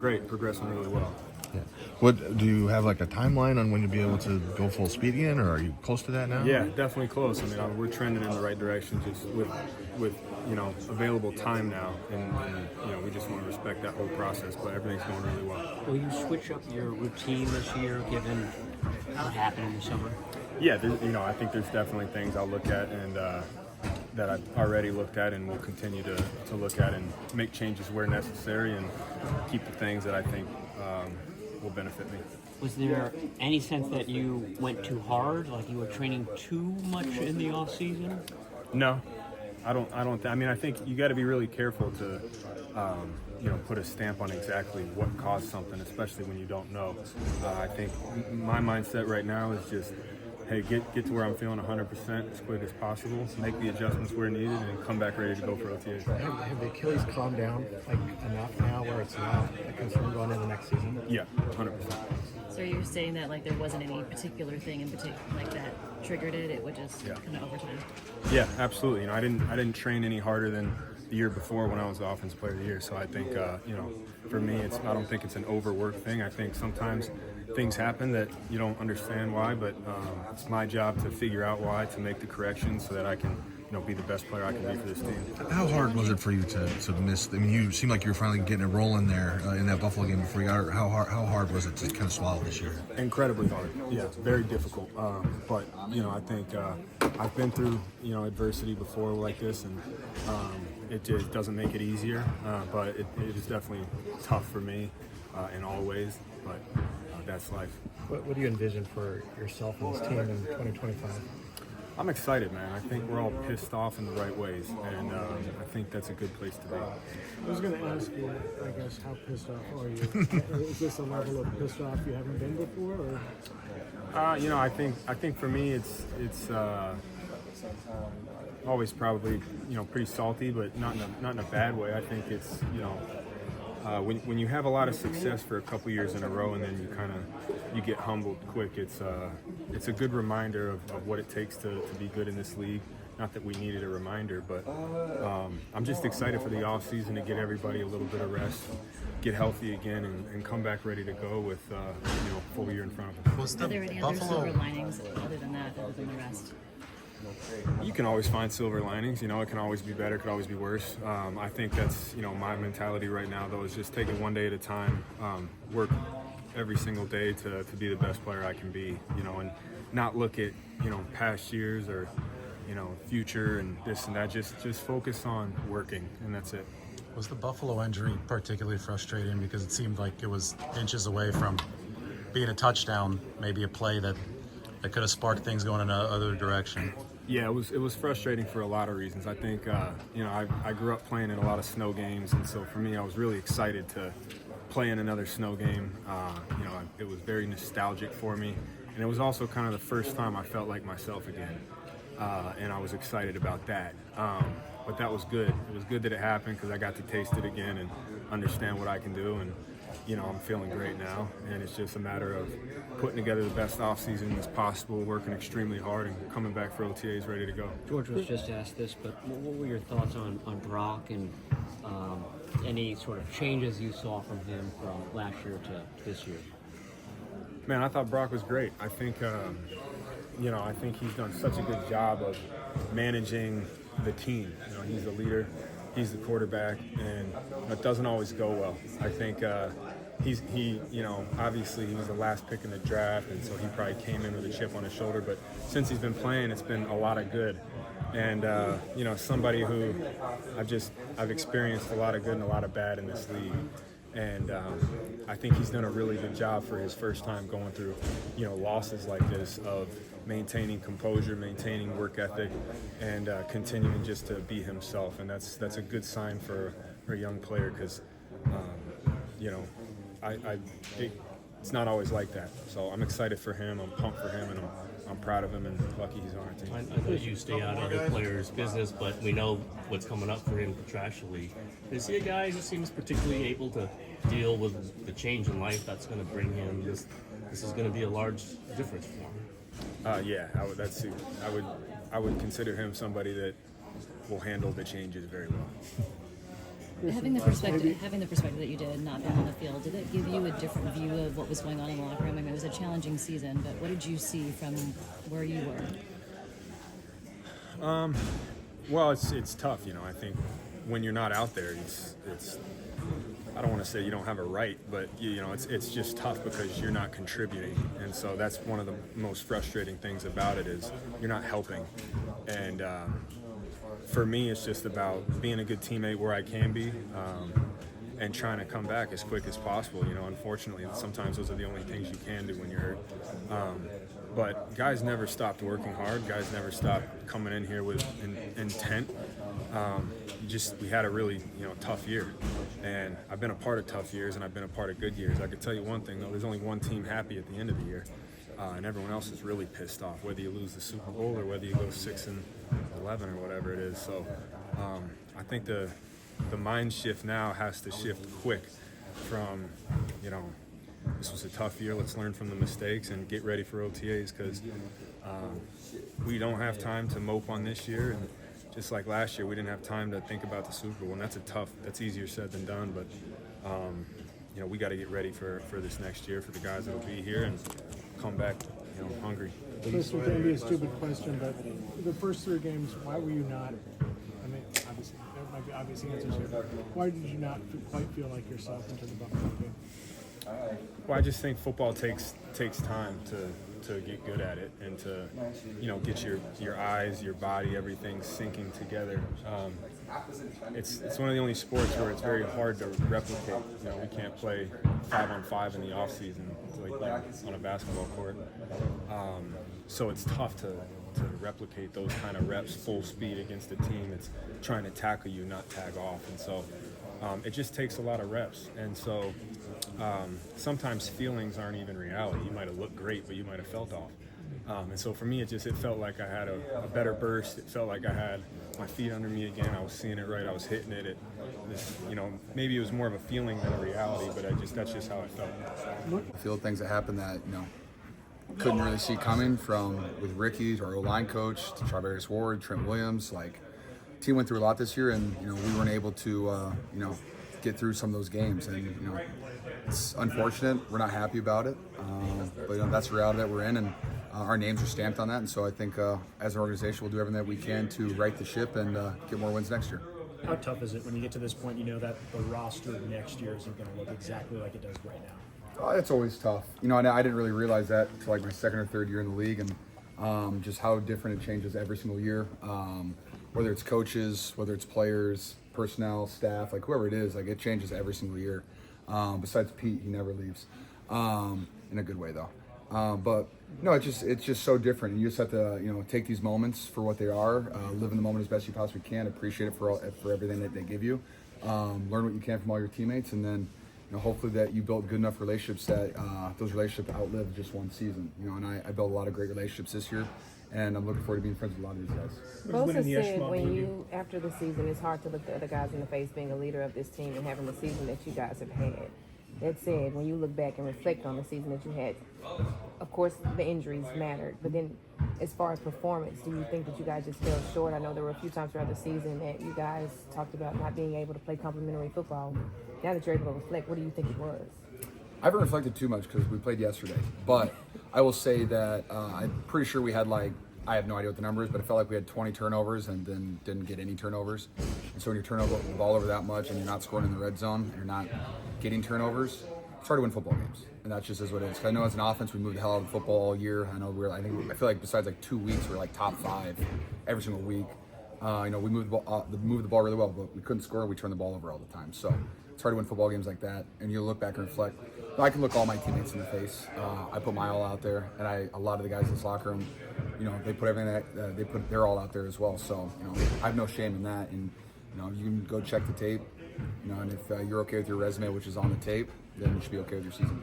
Great, progressing really well. Yeah. What do you have, like a timeline on when you'll be able to go full speed again, or are you close to that now? Yeah, definitely close. I mean, we're trending in the right direction, just with available time now, and we just want to respect that whole process. But everything's going really well. Will you switch up your routine this year, given what happened in the summer? Yeah, I think there's definitely things I'll look at and that I've already looked at and will continue to look at and make changes where necessary and keep the things that I think will benefit me. Was there any sense that you went too hard, like you were training too much in the off season? No, I don't. I think you got to be really careful to, put a stamp on exactly what caused something, especially when you don't know. I think my mindset right now is just, hey, get to where I'm feeling 100% as quick as possible, make the adjustments where needed, and come back ready to go for OTAs. Have the Achilles calmed down enough now where it's not a concern going into the next season? Yeah, 100%. So you're saying that there wasn't any particular thing in particular that triggered it? It would just kind of over time. Yeah, absolutely. I didn't train any harder than the year before when I was the offensive player of the year. So I think for me, I don't think it's an overwork thing. I think sometimes things happen that you don't understand why, but it's my job to figure out why, to make the corrections so that I can be the best player I can be for this team. How hard was it for you to miss? I mean, you seem like you were finally getting it rolling there in that Buffalo game before you got hurt. How hard was it to kind of swallow this year? Incredibly hard. Yeah, very difficult. But I think I've been through adversity before like this, and it just doesn't make it easier. But it is definitely tough for me in all ways. But that's life. What do you envision for yourself and this team in 2025? I'm excited, man. I think we're all pissed off in the right ways, and I think that's a good place to be. I was going to ask you, I guess, how pissed off are you? Is this a level of pissed off you haven't been before? Or? I think for me, it's always probably pretty salty, but not in a bad way. I think it's when you have a lot of success for a couple years in a row and then you get humbled quick, it's a good reminder of what it takes to be good in this league. Not that we needed a reminder, but I'm just excited for the off season to get everybody a little bit of rest, get healthy again, and come back ready to go with a full year in front of us. Are there any other silver linings other than the rest? You can always find silver linings. It can always be better, it could always be worse. I think that's my mentality right now, though, is just take it one day at a time, work every single day to be the best player I can be, and not look at past years or future and this and that. Just focus on working, and that's it. Was the Buffalo injury particularly frustrating because it seemed like it was inches away from being a touchdown, maybe a play that could have sparked things going in another direction? Yeah, it was frustrating for a lot of reasons. I think I grew up playing in a lot of snow games, and so for me, I was really excited to play in another snow game. It was very nostalgic for me, and it was also kind of the first time I felt like myself again, and I was excited about that. But that was good. It was good that it happened because I got to taste it again and understand what I can do, and I'm feeling great now, and it's just a matter of putting together the best offseason as possible, working extremely hard, and coming back for OTAs ready to go. George was just asked this, but what were your thoughts on Brock and any sort of changes you saw from him from last year to this year? Man, I thought Brock was great. I think he's done such a good job of managing the team. He's the leader, he's the quarterback, and it doesn't always go well. I think obviously he was the last pick in the draft, and so he probably came in with a chip on his shoulder. But since he's been playing, it's been a lot of good. And somebody who I've experienced a lot of good and a lot of bad in this league. And I think he's done a really good job for his first time going through losses like this, of maintaining composure, maintaining work ethic, and continuing just to be himself. And that's a good sign for a young player, because it's not always like that. So I'm excited for him. I'm pumped for him, and I'm proud of him, and lucky he's on our team. I know you stay out of other players' business, but we know what's coming up for him contractually. Is he a guy who seems particularly able to deal with the change in life that's going to bring him? This is going to be a large difference for him. Yeah, I would consider him somebody that will handle the changes very well. Having the perspective that you did, not being on the field, did it give you a different view of what was going on in the locker room? I mean, it was a challenging season, but what did you see from where you were? Well, it's tough, you know. I think when you're not out there, it's I don't want to say you don't have a right, but you know, it's just tough because you're not contributing, and so that's one of the most frustrating things about it is you're not helping. And for me, it's just about being a good teammate where I can be, and trying to come back as quick as possible. You know, unfortunately, sometimes those are the only things you can do when you're hurt. But guys never stopped working hard. Guys never stopped coming in here with intent. We had a really, tough year. And I've been a part of tough years, and I've been a part of good years. I could tell you one thing, though. There's only one team happy at the end of the year, and everyone else is really pissed off, whether you lose the Super Bowl or whether you go 6-11 or whatever it is. So I think the mind shift now has to shift quick from, this was a tough year, let's learn from the mistakes and get ready for OTAs, because we don't have time to mope on this year. And just like last year, we didn't have time to think about the Super Bowl, and that's easier said than done. But we got to get ready for this next year, for the guys that'll be here, and come back, hungry. This would be a stupid question, but the first 3 games, why were you not? I mean, obviously, there might be obvious answers here, but why did you not quite feel like yourself into the Buffalo game? Well, I just think football takes time to get good at it, and to get your eyes, your body, everything syncing together. It's one of the only sports where it's very hard to replicate. We can't play 5-on-5 in the off season like on a basketball court. So it's tough to replicate those kind of reps full speed against a team that's trying to tackle you, not tag off. And so it just takes a lot of reps. And so sometimes feelings aren't even reality. You might have looked great, but you might have felt off. And so for me, it felt like I had a better burst. It felt like I had my feet under me again. I was seeing it right. I was hitting it. Maybe it was more of a feeling than a reality, but that's just how I felt. I feel things that happened that, couldn't really see coming with Ricky, our O-line coach, to Charvarius Ward, Trent Williams. Team went through a lot this year, and, we weren't able to, get through some of those games. And, it's unfortunate. We're not happy about it. But, that's the reality that we're in, and our names are stamped on that. And so I think as an organization, we'll do everything that we can to right the ship and get more wins next year. How tough is it when you get to this point, that the roster next year isn't going to look exactly like it does right now? Oh, it's always tough. I didn't really realize that until my second or third year in the league, and just how different it changes every single year. Whether it's coaches, whether it's players, personnel, staff, whoever it is, it changes every single year. Besides Pete, he never leaves, in a good way though. But no, it's just so different. You just have to take these moments for what they are, live in the moment as best you possibly can, appreciate it for everything that they give you, learn what you can from all your teammates, and then hopefully that you build good enough relationships that those relationships outlive just one season. And I built a lot of great relationships this year, and I'm looking forward to being friends with a lot of these guys. Bosa said after the season, it's hard to look the other guys in the face being a leader of this team and having the season that you guys have had. That said, when you look back and reflect on the season that you had, of course the injuries mattered, but then as far as performance, do you think that you guys just fell short? I know there were a few times throughout the season that you guys talked about not being able to play complementary football. Now that you're able to reflect, what do you think it was? I haven't reflected too much because we played yesterday, but I will say that I'm pretty sure we had I have no idea what the number is, but it felt like we had 20 turnovers and then didn't get any turnovers. And so when you turn the ball over that much and you're not scoring in the red zone and you're not getting turnovers, it's hard to win football games. And that just is what it is. I know as an offense, we moved the hell out of football all year. I feel like besides 2 weeks, we're top 5 every single week. We moved the ball really well, but we couldn't score. We turned the ball over all the time. So it's hard to win football games like that. And you look back and reflect. I can look all my teammates in the face. I put my all out there, and a lot of the guys in this locker room, they put everything that they put their all out there as well. So I have no shame in that. And you can go check the tape. And if you're okay with your resume, which is on the tape, then you should be okay with your season.